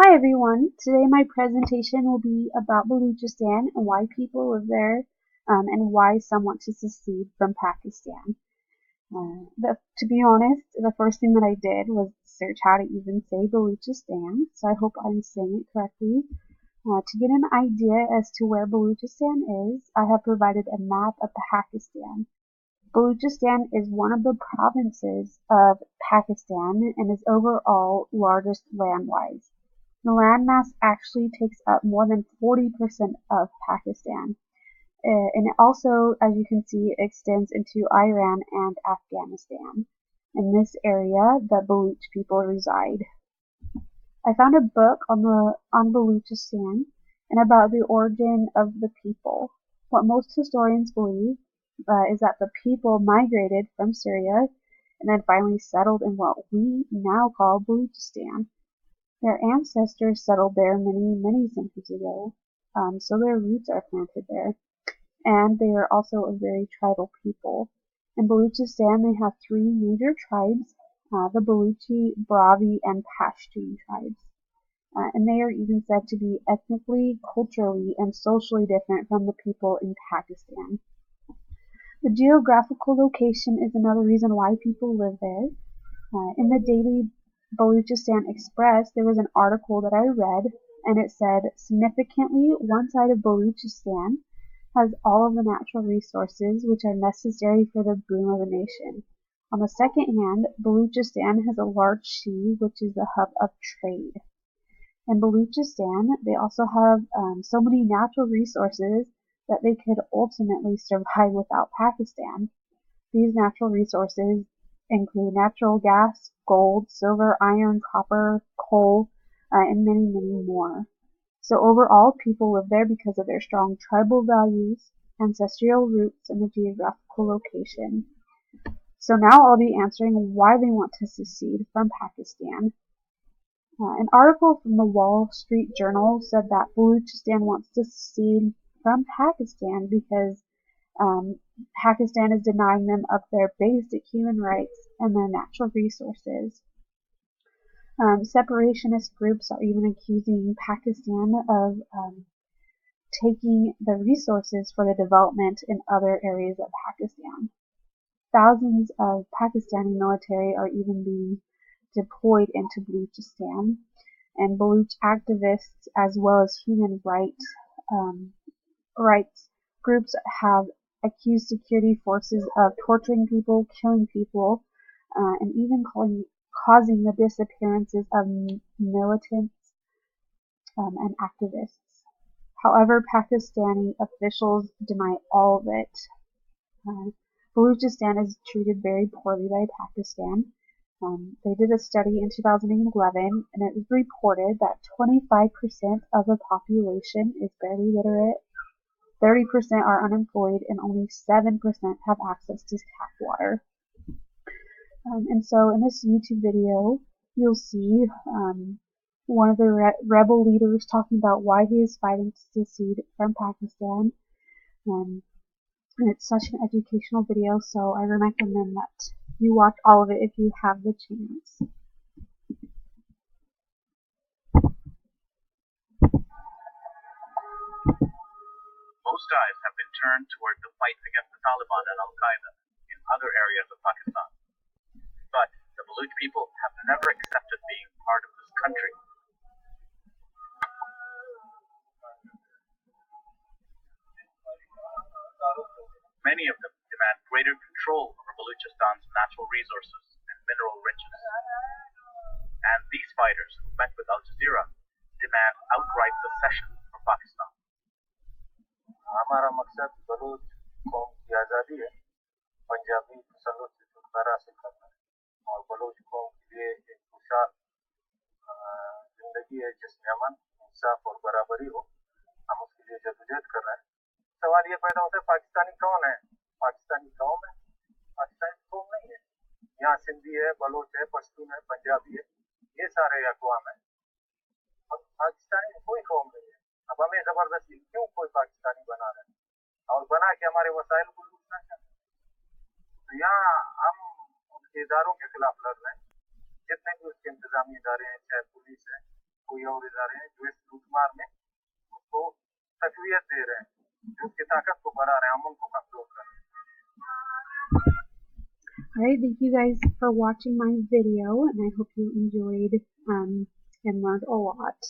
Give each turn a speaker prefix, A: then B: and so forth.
A: Hi everyone. Today my presentation will be about Baluchistan and why people live there, and why some want to secede from Pakistan. To be honest, the first thing that I did was search how to even say Baluchistan, so I hope I'm saying it correctly. To get an idea as to where Baluchistan is, I have provided a map of Pakistan. Baluchistan is one of the provinces of Pakistan and is overall largest land-wise. The landmass actually takes up more than 40% of Pakistan, and it also, as you can see, extends into Iran and Afghanistan. In this area, the Baluch people reside. I found a book on Baluchistan and about the origin of the people. What most historians believe is that the people migrated from Syria and then finally settled in what we now call Baluchistan. Their ancestors settled there many, many centuries ago, so their roots are planted there. And they are also a very tribal people. In Baluchistan, they have three major tribes, the Baluchi, Brahui, and Pashtun tribes. And they are even said to be ethnically, culturally, and socially different from the people in Pakistan. The geographical location is another reason why people live there. In the daily Baluchistan Express, there was an article that I read, and it said, significantly, one side of Baluchistan has all of the natural resources which are necessary for the boom of the nation. On the second hand, Baluchistan has a large sea, which is the hub of trade. In Baluchistan, they also have so many natural resources that they could ultimately survive without Pakistan. These natural resources include natural gas, gold, silver, iron, copper, coal, and many, many more. So overall, people live there because of their strong tribal values, ancestral roots, and the geographical location. So now I'll be answering why they want to secede from Pakistan. An article from the Wall Street Journal said that Baluchistan wants to secede from Pakistan because Pakistan is denying them of their basic human rights and their natural resources. Separationist groups are even accusing Pakistan of taking the resources for the development in other areas of Pakistan. Thousands of Pakistani military are even being deployed into Baluchistan, and Baluch activists as well as human rights groups have accused security forces of torturing people, killing people, and even causing the disappearances of militants and activists. However, Pakistani officials deny all of it. Baluchistan is treated very poorly by Pakistan. They did a study in 2011, and it was reported that 25% of the population is barely literate, 30% are unemployed, and only 7% have access to tap water. And so in this YouTube video, you'll see one of the rebel leaders talking about why he is fighting to secede from Pakistan. And it's such an educational video, so I recommend that you watch all of it if you have the chance.
B: Most eyes have been turned toward the fight against the Taliban and Al-Qaeda in other areas of Pakistan. But the Baluch people have never accepted being part of this country. Many of them demand greater control over Baluchistan's natural resources and mineral riches. And these fighters who met with Al Jazeera demand outright secession from Pakistan.
C: हमारा मकसद बलूच कौम की आज़ादी है, पंजाबी तसल्लुत से छुटकारा हासिल करना है और बलूच कौम के लिए एक खुशहाल जिंदगी है जिसमें अमन, इंसाफ और बराबरी हो। हम उसके लिए जद्दोजहद कर रहे हैं। सवाल ये पैदा होता है, पाकिस्तानी कौन है? पाकिस्तानी कौम है? पाकिस्तानी कौम नहीं है। यहाँ सिंधी है, बलूच है, पश्तून है, पंजाबी है, ये सारे अक़वाम है। और पाकिस्तानी कोई कौम नहीं है। अब हमें जबरदस्ती क्यों कोई पाकिस्तानी बना रहे हैं और बना के हमारे वसाइल को लूटना चाहते हैं? तो यहाँ हम उनके इदारों के खिलाफ लड़ रहे हैं, जितने भी उसके इंतजामी इदारे हैं, चाहे पुलिस है, कोई और इदारे हैं जो इस लूटमार में उसको तकवीत दे रहे हैं, जो उसकी ताकत को बढ़ा रहे हैं, हम उनको कमजोर कर रहे हैं।
A: Alright, thank you guys for watching my video, and I hope you enjoyed and learned a lot.